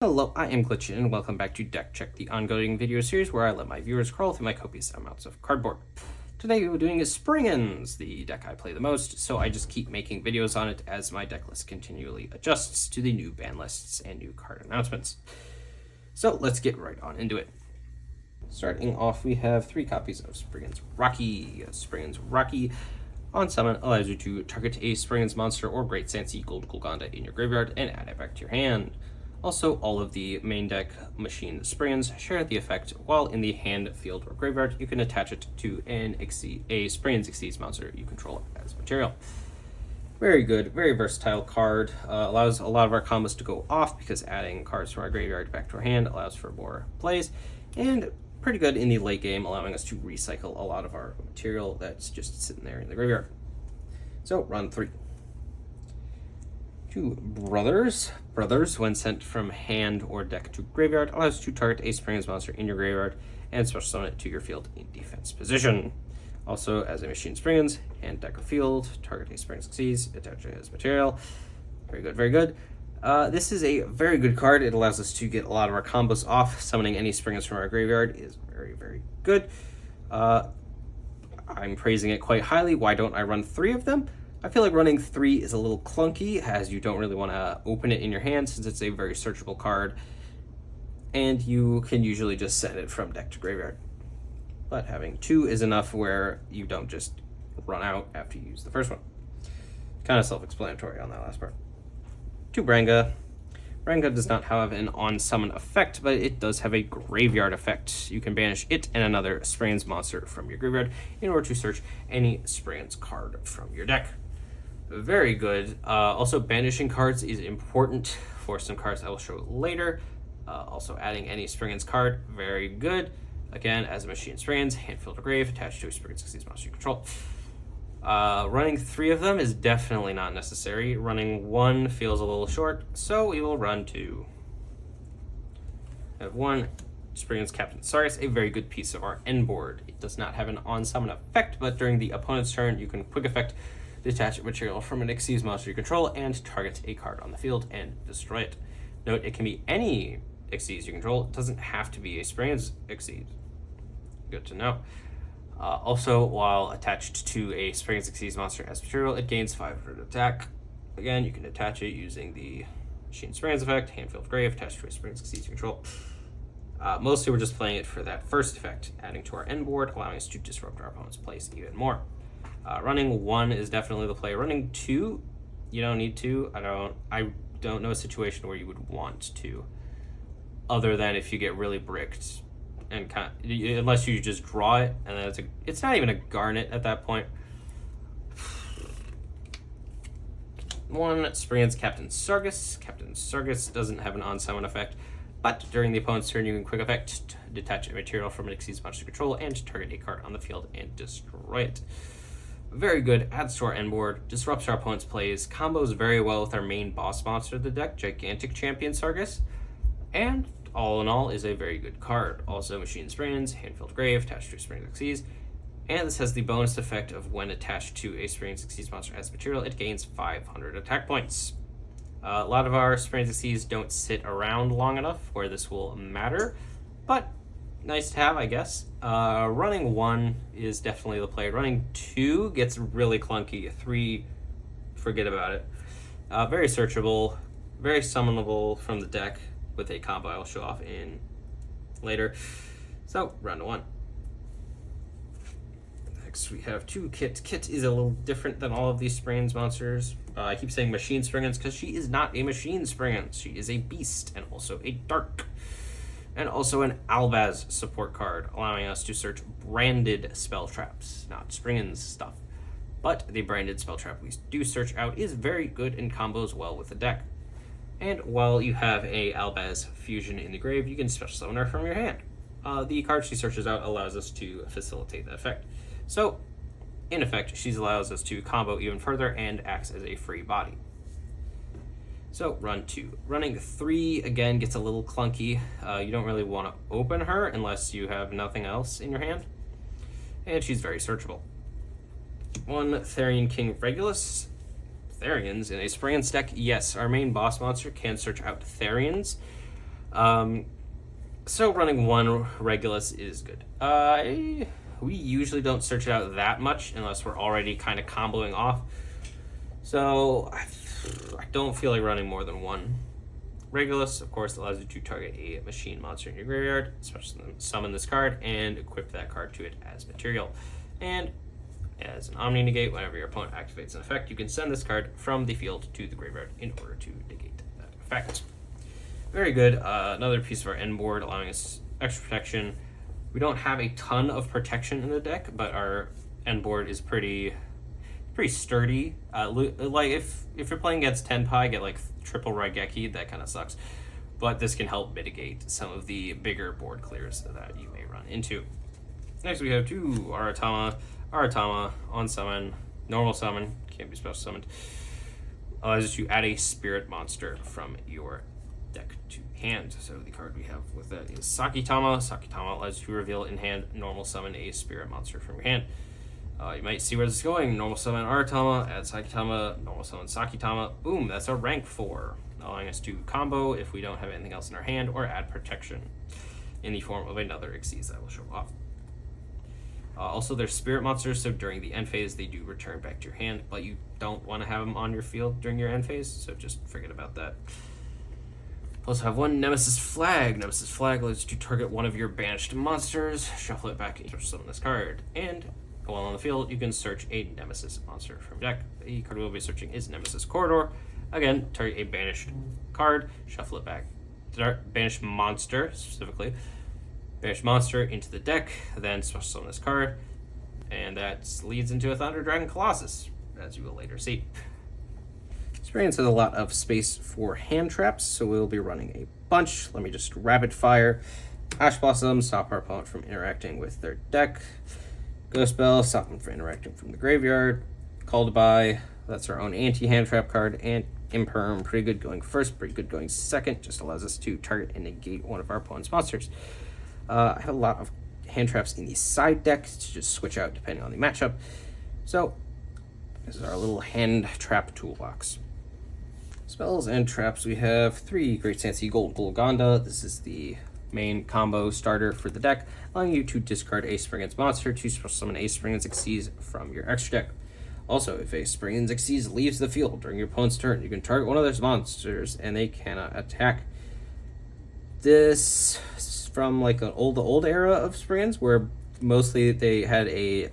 Hello, I am Glitch, and welcome back to Deck Check, the ongoing video series where I let my viewers crawl through my copious amounts of cardboard. Today we're doing is Springans, the deck I play the most, so I just keep making videos on it as my deck list continually adjusts to the new ban lists and new card announcements. So let's get right on into it. Starting off, we have 3 copies of Springans Rocky. Springans Rocky on summon allows you to target a Springans monster or Great Sansi Gold Golgonda in your graveyard and add it back to your hand. Also, all of the main deck machine Springans share the effect. While in the hand, field, or graveyard, you can attach it to a Springans Exceeds monster you control as material. Very good, very versatile card. Allows a lot of our combos to go off because adding cards from our graveyard back to our hand allows for more plays. And pretty good in the late game, allowing us to recycle a lot of our material that's just sitting there in the graveyard. So, run 3. 2 Brothers. Brothers, when sent from hand or deck to graveyard, allows you to target a Springans monster in your graveyard and special summon it to your field in defense position. Also, as a machine Springans, hand, deck, or field, target a Springans Succeeds, attach it as material. Very good, very good. This is a very good card. It allows us to get a lot of our combos off. Summoning any Springans from our graveyard is very, very good. I'm praising it quite highly. Why don't I run 3 of them? I feel like running 3 is a little clunky, as you don't really want to open it in your hand since it's a very searchable card, and you can usually just send it from deck to graveyard. But having 2 is enough where you don't just run out after you use the first one. Kind of self-explanatory on that last part. 2 Branga. Branga does not have an on-summon effect, but it does have a graveyard effect. You can banish it and another Springans monster from your graveyard in order to search any Springans card from your deck. Very good. Also, banishing cards is important for some cards I will show later. Also, adding any Springans card, very good. Again, as a machine Springans, hand, field, or grave, attached to a Springans Succeeds monster you control. Running 3 of them is definitely not necessary. Running 1 feels a little short, so we will run 2. I have 1 Springans Captain Sargus, a very good piece of our end board. It does not have an on-summon effect, but during the opponent's turn, you can quick effect detach material from an Xyz monster you control and target a card on the field and destroy it. Note, it can be any Xyz you control. It doesn't have to be a Springans Xyz. Good to know. Also, while attached to a Springans Xyz monster as material, it gains 500 attack. Again, you can attach it using the machine Springans effect, hand, field, grave, attached to a Springans Xyz you control. Mostly we're just playing it for that first effect, adding to our end board, allowing us to disrupt our opponent's plays even more. Running 1 is definitely the play. Running 2, you don't need to. I don't know a situation where you would want to, other than if you get really bricked, and unless you just draw it, and then it's not even a garnet at that point. 1 Springans Captain Sargus. Captain Sargus doesn't have an on-summon effect, but during the opponent's turn, you can quick effect, detach a material from an Xyz monster control, and target a card on the field and destroy it. Very good, adds to our end board, disrupts our opponent's plays, combos very well with our main boss monster of the deck, Gigantic Champion Sargus, and all in all is a very good card. Also, machine Springans, hand, field, grave, attached to a Springans Xyz, and this has the bonus effect of when attached to a Springans Xyz monster as material, it gains 500 attack points. A lot of our Springans Xyz don't sit around long enough where this will matter, but nice to have, I guess. Running 1 is definitely the play. Running 2 gets really clunky. 3, forget about it. Very searchable, very summonable from the deck with a combo I will show off in later. So, run 1. Next, we have 2 Kit. Kit is a little different than all of these Springans monsters. I keep saying machine Springans because she is not a machine Springans. She is a beast and also a dark. And also an Albaz support card, allowing us to search branded spell traps, not Springans stuff. But the branded spell trap we do search out is very good and combos well with the deck. And while you have a Albaz fusion in the grave, you can special summon her from your hand. The card she searches out allows us to facilitate that effect. So, in effect, she allows us to combo even further and acts as a free body. So, run 2. Running 3, again, gets a little clunky. You don't really want to open her unless you have nothing else in your hand. And she's very searchable. 1 Therian King Regulus. Therians in a Springans deck, yes, our main boss monster can search out Therians. So running one Regulus is good. We usually don't search it out that much unless we're already kind of comboing off. So I don't feel like running more than one Regulus. Of course, allows you to target a machine monster in your graveyard, especially summon this card, and equip that card to it as material. And as an Omni Negate, whenever your opponent activates an effect, you can send this card from the field to the graveyard in order to negate that effect. Very good. Another piece of our end board, allowing us extra protection. We don't have a ton of protection in the deck, but our end board is pretty sturdy. Like if you're playing against Tenpai, get like triple Raigeki, that kind of sucks. But this can help mitigate some of the bigger board clears that you may run into. Next we have two Aratama. Aratama on summon, normal summon, can't be special summoned. Allows you to add a spirit monster from your deck to hand. So the card we have with that is Sakitama. Sakitama allows you to reveal in hand, normal summon a spirit monster from your hand. You might see where this is going. Normal summon Aratama, add Sakitama, normal summon Sakitama. Boom, that's our rank 4, allowing us to combo if we don't have anything else in our hand, or add protection in the form of another Xyz that will show off. Also, they're spirit monsters, so during the end phase, they do return back to your hand, but you don't want to have them on your field during your end phase, so just forget about that. Also have one Nemesis Flag. Nemesis Flag lets you to target one of your banished monsters, shuffle it back, and summon this card. And while on the field, you can search a Nemesis monster from deck. The card we'll be searching is Nemesis Corridor. Again, target a banished card, shuffle it back. Banished monster, specifically. Banish monster into the deck, then special summon this card, and that leads into a Thunder Dragon Colossus, as you will later see. Springans has a lot of space for hand traps, so we'll be running a bunch. Let me just rapid fire. Ash Blossom, stop our opponent from interacting with their deck. Ghost Bell, stop them from interacting from the graveyard. Call to Buy, that's our own anti-hand trap card, and Imperm, pretty good going first, pretty good going second, just allows us to target and negate one of our opponent's monsters. I have a lot of hand traps in the side deck to just switch out depending on the matchup. So this is our little hand trap toolbox. Spells and traps, we have 3 Great Sansi Gold Golgonda. This is the main combo starter for the deck, allowing you to discard a Springans monster to special summon a Springans Xyz from your extra deck. Also, if a Springans Xyz leaves the field during your opponent's turn, you can target one of those monsters and they cannot attack. This from like the old era of Springans, where mostly they had a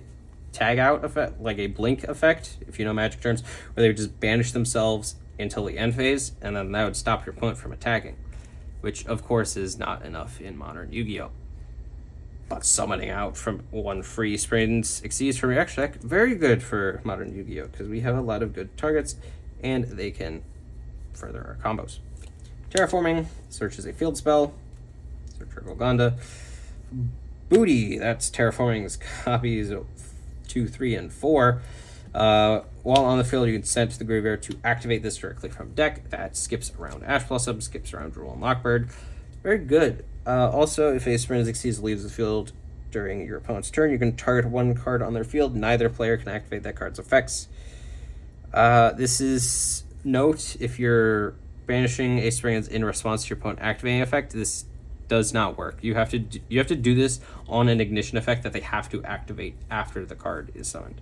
tag out effect, like a blink effect, if you know Magic terms, where they would just banish themselves until the end phase, and then that would stop your opponent from attacking, which of course is not enough in modern Yu-Gi-Oh! But summoning out from one free Springans Xyz from your extra deck, very good for modern Yu-Gi-Oh! Because we have a lot of good targets, and they can further our combos. Terraforming, search is a field spell. Search for Golgonda. Booty, that's Terraforming's copies of 2, 3, and 4. While on the field, you can send to the graveyard to activate this directly from deck. That skips around Ash Blossom, skips around Drool and Lockbird. Very good. Also, if a Springans Xyz leaves the field during your opponent's turn, you can target one card on their field. Neither player can activate that card's effects. This is note, if you're banishing a Springans in response to your opponent activating effect, this does not work. You have to do this on an ignition effect that they have to activate after the card is summoned.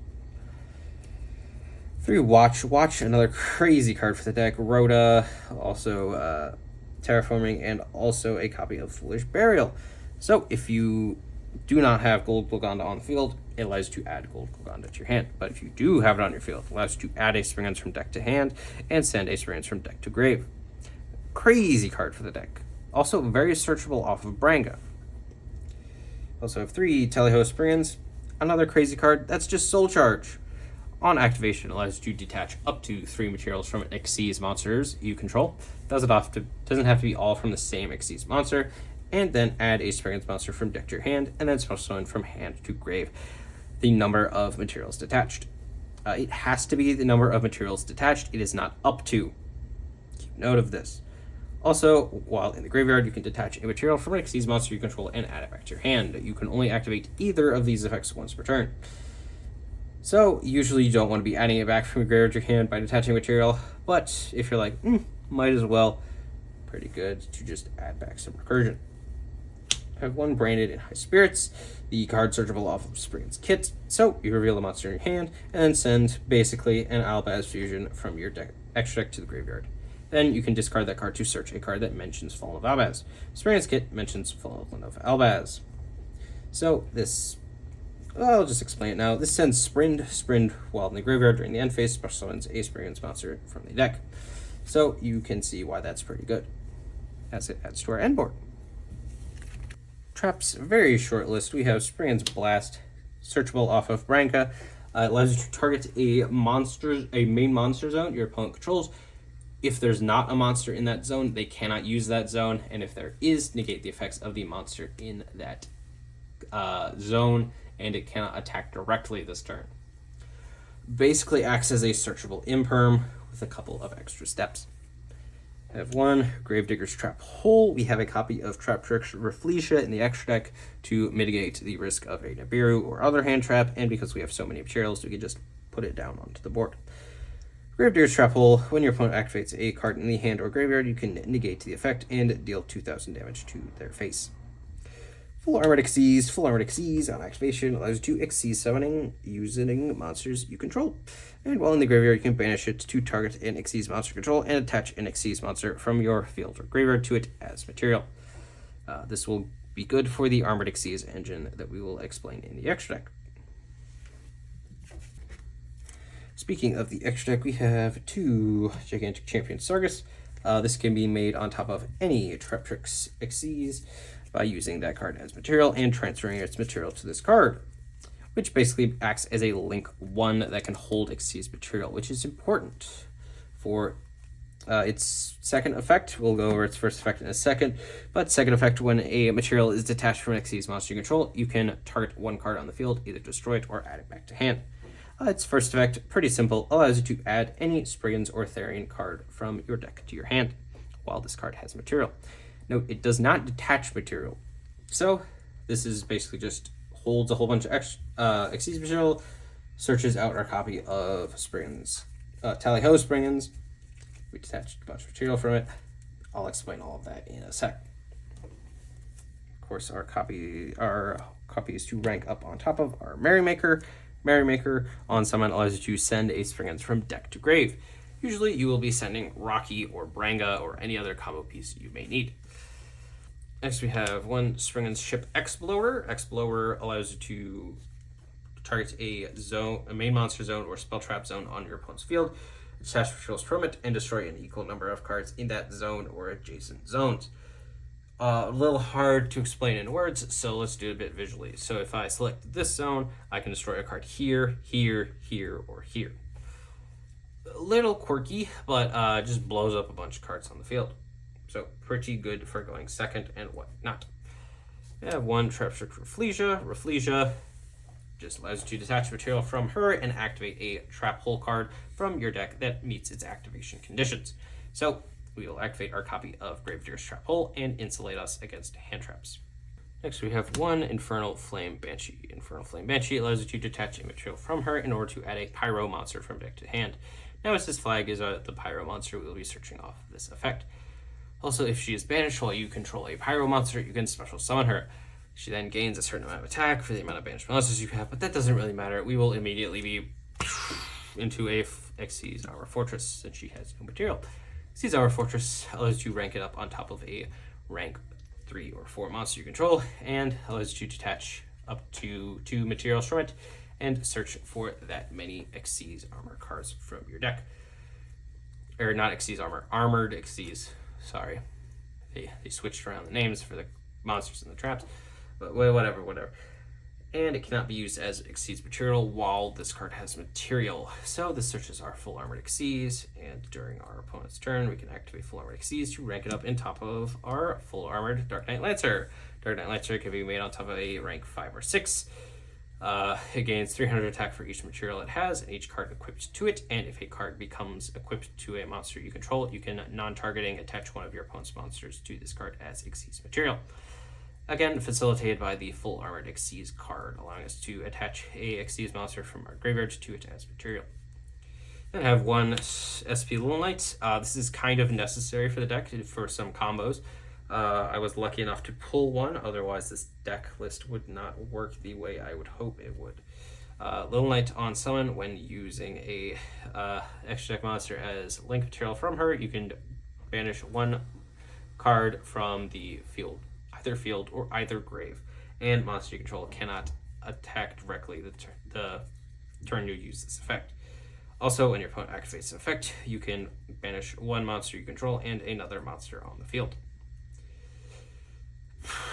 3 Watch, another crazy card for the deck. Rhoda, also Terraforming, and also a copy of Foolish Burial. So if you do not have Gold Golgonda on the field, it allows you to add Gold Golgonda to your hand. But if you do have it on your field, it allows you to add a Springans from deck to hand and send a Springans from deck to grave. Crazy card for the deck. Also very searchable off of Branga. Also have 3 Teleho Springans. Another crazy card, that's just Soul Charge. On activation, it allows you to detach up to 3 materials from Xyz monsters you control. Doesn't have to be all from the same Xyz monster. And then add a Springans monster from deck to your hand, and then special summon from hand to grave the number of materials detached. It has to be the number of materials detached. It is not up to. Keep note of this. Also, while in the graveyard, you can detach a material from an Xyz monster you control and add it back to your hand. You can only activate either of these effects once per turn. So, usually you don't want to be adding it back from your graveyard to your hand by detaching material, but if you're like, might as well, pretty good to just add back some recursion. I have one branded in high spirits, the card searchable off of Springans kit. So you reveal the monster in your hand and then send basically an Albaz fusion from your extra deck to the graveyard. Then you can discard that card to search a card that mentions Fallen of Albaz. Springans kit mentions Fallen of Albaz. So this, I'll just explain it now. This sends Sprint while in the graveyard during the end phase, special summons a Springans monster from the deck. So you can see why that's pretty good, as it adds to our end board. Traps, very short list. We have Springans Blast, searchable off of Branka. It allows you to target a main monster zone your opponent controls. If there's not a monster in that zone, they cannot use that zone, and if there is, negate the effects of the monster in that zone, and it cannot attack directly this turn. Basically acts as a searchable imperm with a couple of extra steps. I have one Gravedigger's Trap Hole. We have a copy of Trap Trick's Rafflesia in the extra deck to mitigate the risk of a Nibiru or other hand trap, and because we have so many materials, we can just put it down onto the board. Gravedigger's Trap Hole, when your opponent activates a card in the hand or graveyard, you can negate the effect and deal 2,000 damage to their face. Full Armored Xyz on activation allows you to Xyz summoning using monsters you control. And while in the graveyard, you can banish it to target an Xyz monster control and attach an Xyz monster from your field or graveyard to it as material. This will be good for the Armored Xyz engine that we will explain in the extra deck. Speaking of the extra deck, we have two Gigantic Champion Sargus. This can be made on top of any Trap Tricks Xyz by using that card as material and transferring its material to this card, which basically acts as a link 1 that can hold Xyz material, which is important for its second effect. We'll go over its first effect in a second, but second effect, when a material is detached from an Xyz monster you control, you can target one card on the field, either destroy it or add it back to hand. Its first effect, pretty simple, allows you to add any Sprigans or Therian card from your deck to your hand while this card has material. Note, it does not detach material. So this is basically just holds a whole bunch of Xyz material, searches out our copy of Springans, Tally-Ho Springans. We detached a bunch of material from it. I'll explain all of that in a sec. Of course, our copy is to rank up on top of our Merrymaker. Merrymaker on summon allows you to send a Springans from deck to grave. Usually you will be sending Rocky or Branga or any other combo piece you may need. Next we have one Springans Ship Explorer. Explorer allows you to target a main monster zone or spell trap zone on your opponent's field, attach materials from it, and destroy an equal number of cards in that zone or adjacent zones. A little hard to explain in words, so let's do it a bit visually. So if I select this zone, I can destroy a card here, here, here, or here. A little quirky, but just blows up a bunch of cards on the field. So pretty good for going second and whatnot. I have one Trap Trick Rafflesia. Rafflesia just allows you to detach material from her and activate a Trap Hole card from your deck that meets its activation conditions. So we will activate our copy of Gravedigger's Trap Hole and insulate us against hand traps. Next we have one Infernal Flame Banshee. Infernal Flame Banshee allows you to detach a material from her in order to add a Pyro monster from deck to hand. Now as this flag is the Pyro monster, we will be searching off this effect. Also, if she is banished while you control a Pyro monster, you can special summon her. She then gains a certain amount of attack for the amount of banished monsters you have, but that doesn't really matter. We will immediately be into a Xyz Armor Fortress since she has no material. Xyz Armor Fortress allows you to rank it up on top of a rank 3 or 4 monster you control, and allows you to detach up to 2 materials from it and search for that many Xyz Armor cards from your deck. Or not Xyz Armor, Armored Xyz. Sorry. They switched around the names for the monsters and the traps, but whatever. And it cannot be used as Xyz material while this card has material. So this searches our full Armored Xyz, and during our opponent's turn, we can activate full Armored Xyz to rank it up in top of our full armored Dark Knight Lancer. Dark Knight Lancer can be made on top of a rank 5 or 6. It gains 300 attack for each material it has, and each card equipped to it, and if a card becomes equipped to a monster you control, you can, non-targeting, attach one of your opponent's monsters to this card as Xyz material. Again, facilitated by the full Armored Xyz card, allowing us to attach a Xyz monster from our graveyard to it as material. And I have one SP Little Knight. This is kind of necessary for the deck for some combos. I was lucky enough to pull one, otherwise this deck list would not work the way I would hope it would. Little Knight on summon, when using a extra deck monster as link material from her, you can banish one card from the field, either field or either grave, and monster you control cannot attack directly the turn you use this effect. Also, when your opponent activates an effect, you can banish one monster you control and another monster on the field.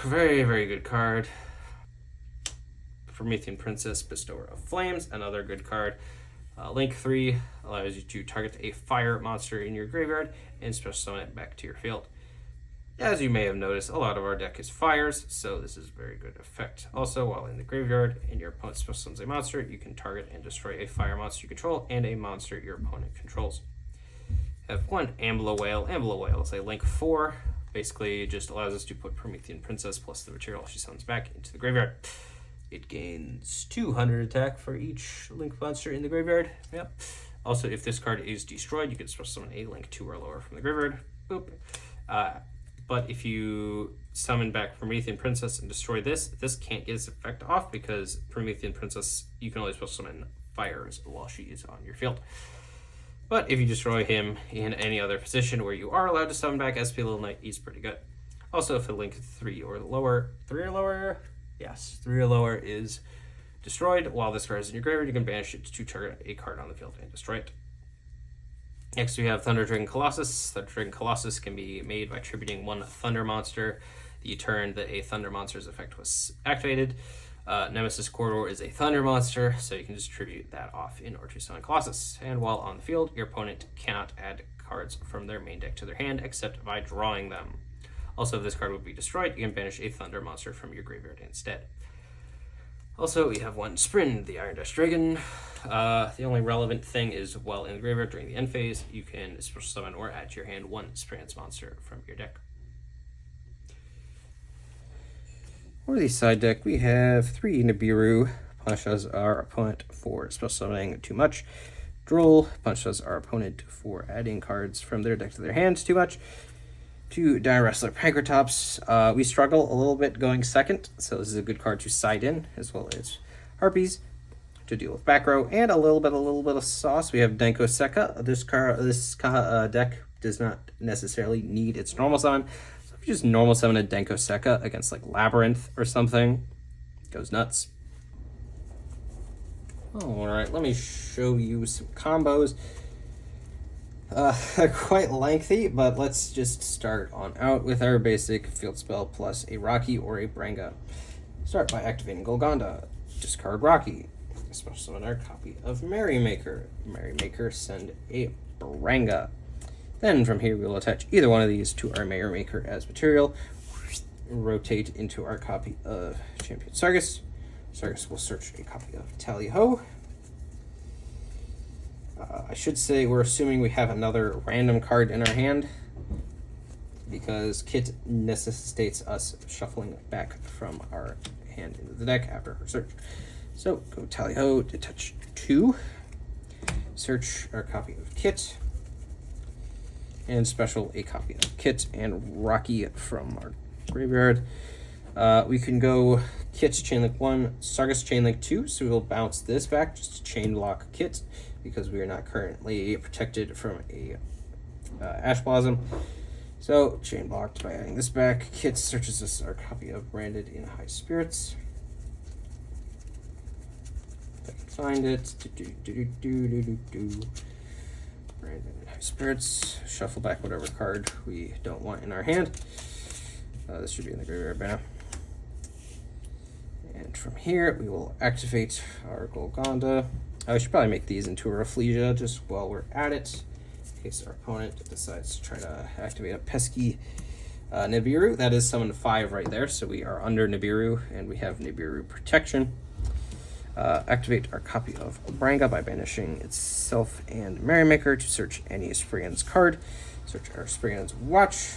Very, very good card. Promethean Princess, Bestower of Flames, another good card. Link 3 allows you to target a fire monster in your graveyard and special summon it back to your field. As you may have noticed, a lot of our deck is fires, so this is a very good effect. Also, while in the graveyard and your opponent special summons a monster, you can target and destroy a fire monster you control and a monster your opponent controls. Have one Ambler Whale. Ambler Whale is a link 4. Basically, just allows us to put Promethean Princess plus the material she summons back into the graveyard. It gains 200 attack for each link monster in the graveyard. Yep. Also, if this card is destroyed, you can special summon a link 2 or lower from the graveyard. Boop. But if you summon back Promethean Princess and destroy this can't get its effect off because Promethean Princess, you can only special summon fires while she is on your field. But if you destroy him in any other position where you are allowed to summon back SP Little Knight, he's pretty good. Also, if a link 3 or lower, yes, 3 or lower is destroyed while this card is in your graveyard, you can banish it to target a card on the field and destroy it. Next we have Thunder Dragon Colossus. Thunder Dragon Colossus can be made by tributing one Thunder monster the turn that a Thunder monster's effect was activated. Nemesis Corridor is a Thunder monster, so you can just tribute that off in order to summon Colossus. And while on the field, your opponent cannot add cards from their main deck to their hand except by drawing them. Also, if this card would be destroyed, you can banish a Thunder monster from your graveyard instead. Also, we have one Springans, the Iron Dash Dragon. The only relevant thing is while in the graveyard during the end phase, you can special summon or add to your hand one Springans monster from your deck. For the side deck, we have 3 Nibiru. Punishes our opponent for special summoning too much. Droll punishes our opponent for adding cards from their deck to their hands too much. 2 Dire Wrestler Pancratops. We struggle a little bit going second, so this is a good card to side in, as well as Harpies to deal with back row, and a little bit of sauce. We have Denko Sekka. This deck does not necessarily need its normal summon. So if you just normal summon a Denko Sekka against like Labyrinth or something, it goes nuts. Alright, let me show you some combos. Quite lengthy, but let's just start on out with our basic field spell plus a Rocky or a Branga. Start by activating Golgonda. Discard Rocky. Special summon our copy of Merrymaker. Merrymaker, send a Branga. Then from here we will attach either one of these to our Merrymaker as material. Rotate into our copy of Champion Sargus. Sargus will search a copy of Tally-Ho. I should say we're assuming we have another random card in our hand because Kit necessitates us shuffling back from our hand into the deck after her search. So go Tally-Ho to touch 2. Search our copy of Kit. And special a copy of Kit and Rocky from our graveyard. We can go Kit Chainlink 1, Sargus Chainlink 2, so we'll bounce this back just to chain lock Kit because we are not currently protected from a Ash Blossom. So chain blocked by adding this back. Kit searches us our copy of Branded in High Spirits. If I can find it. Branded in High Spirits. Shuffle back whatever card we don't want in our hand. This should be in the graveyard by now. And from here, we will activate our Golgonda. I should probably make these into a Rafflesia just while we're at it, in case our opponent decides to try to activate a pesky Nibiru. That is summon 5 right there, so we are under Nibiru, and we have Nibiru protection. Activate our copy of Branga by banishing itself and Merrymaker to search any Springans card. Search our Springans Watch.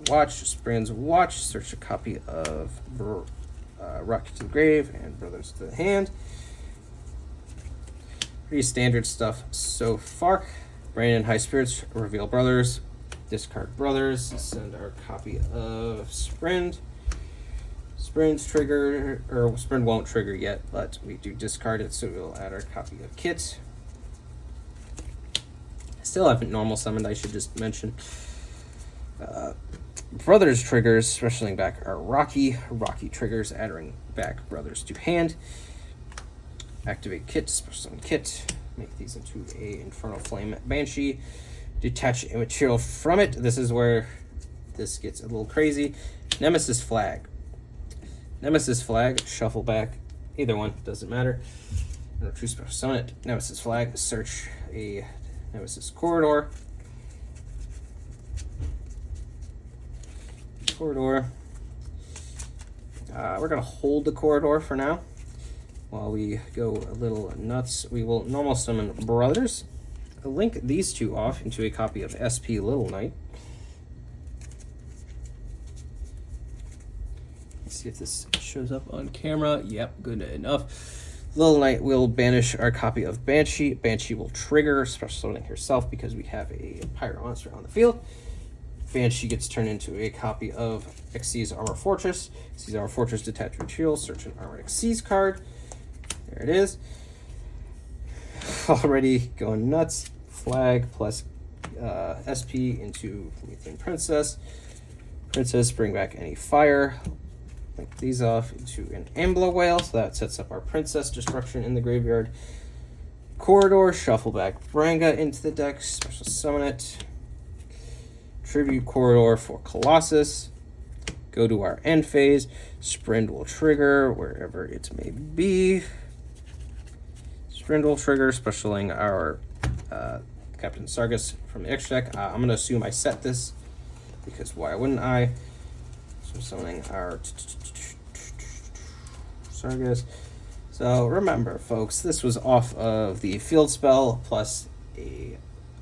Springans Watch, search a copy of Rocky to the grave and Brothers to the hand. Pretty standard stuff so far. Brandon, High Spirits, reveal Brothers, discard Brothers, send our copy of Sprint. Sprint's trigger, or Sprint won't trigger yet, but we do discard it, so we'll add our copy of Kit. Still haven't normal summoned, I should just mention. Brothers triggers, specialing back our Rocky. Rocky triggers, adding back Brothers to hand. Activate Kit, special summon Kit. Make these into a Infernal Flame Banshee. Detach a material from it. This is where this gets a little crazy. Nemesis Flag. Nemesis Flag, shuffle back. Either one, doesn't matter. True special summon it. Nemesis Flag, search a Nemesis Corridor. We're going to hold the corridor for now. While we go a little nuts, we will normal summon Brothers. Link these two off into a copy of SP Little Knight. Let's see if this shows up on camera. Yep, good enough. Little Knight will banish our copy of Banshee. Banshee will trigger special summoning herself because we have a pirate monster on the field. Banshee gets turned into a copy of Xyz's Armor Fortress. Xyz's Armor Fortress, detach material, search an Armored Xyz card. There it is. Already going nuts. Flag plus SP into Promethean Princess. Princess, bring back any fire. Link these off into an Ambler Whale, so that sets up our Princess destruction in the graveyard. Corridor, shuffle back Branga into the deck, special summon it. Tribute Corridor for Colossus. Go to our end phase. Sprint will trigger wherever it may be. Sprint will trigger, specialing our Captain Sargus from the extra deck. I'm going to assume I set this, because why wouldn't I? So summoning our Sargus. So remember, folks, this was off of the field spell plus a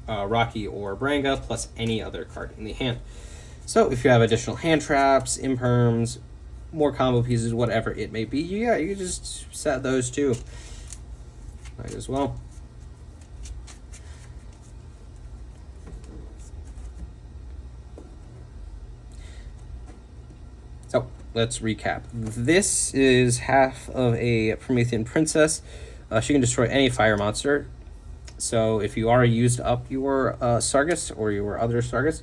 Rocky or Branga plus any other card in the hand. So if you have additional hand traps, imperms, more combo pieces, whatever it may be, yeah, you just set those too. Might as well. So let's recap. This is half of a Promethean Princess. She can destroy any fire monster. So if you already used up your Sargus or your other Sargus,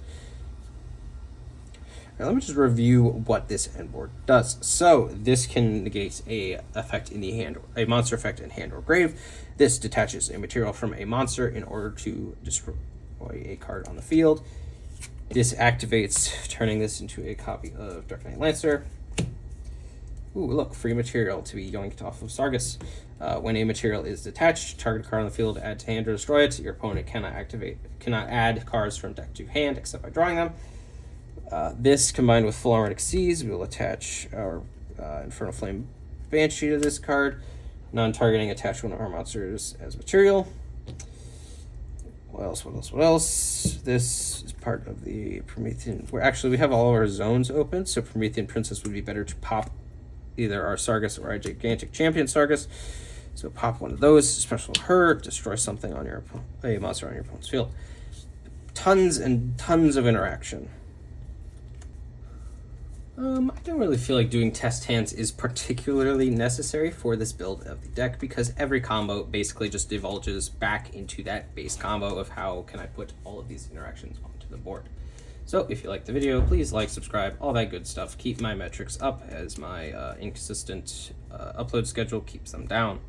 now let me just review what this end board does. So this can negate a effect in the hand, a monster effect in hand or grave. This detaches a material from a monster in order to destroy a card on the field. This activates, turning this into a copy of Dark Knight Lancer. Ooh, look, free material to be yoinked off of Sargus. When a material is detached, target card on the field, add to hand or destroy it. Your opponent cannot add cards from deck to hand except by drawing them. This combined with full armored Xyz, we will attach our Infernal Flame Banshee to this card. Non-targeting, attach one of our monsters as material. What else? This is part of the Promethean. We have all of our zones open, so Promethean Princess would be better to pop either our Sargus or our Gigantic Champion Sargus. So pop one of those, special her, destroy something on a monster on your opponent's field. Tons and tons of interaction. I don't really feel like doing test hands is particularly necessary for this build of the deck, because every combo basically just divulges back into that base combo of how can I put all of these interactions onto the board. So if you like the video, please like, subscribe, all that good stuff. Keep my metrics up as my inconsistent upload schedule keeps them down.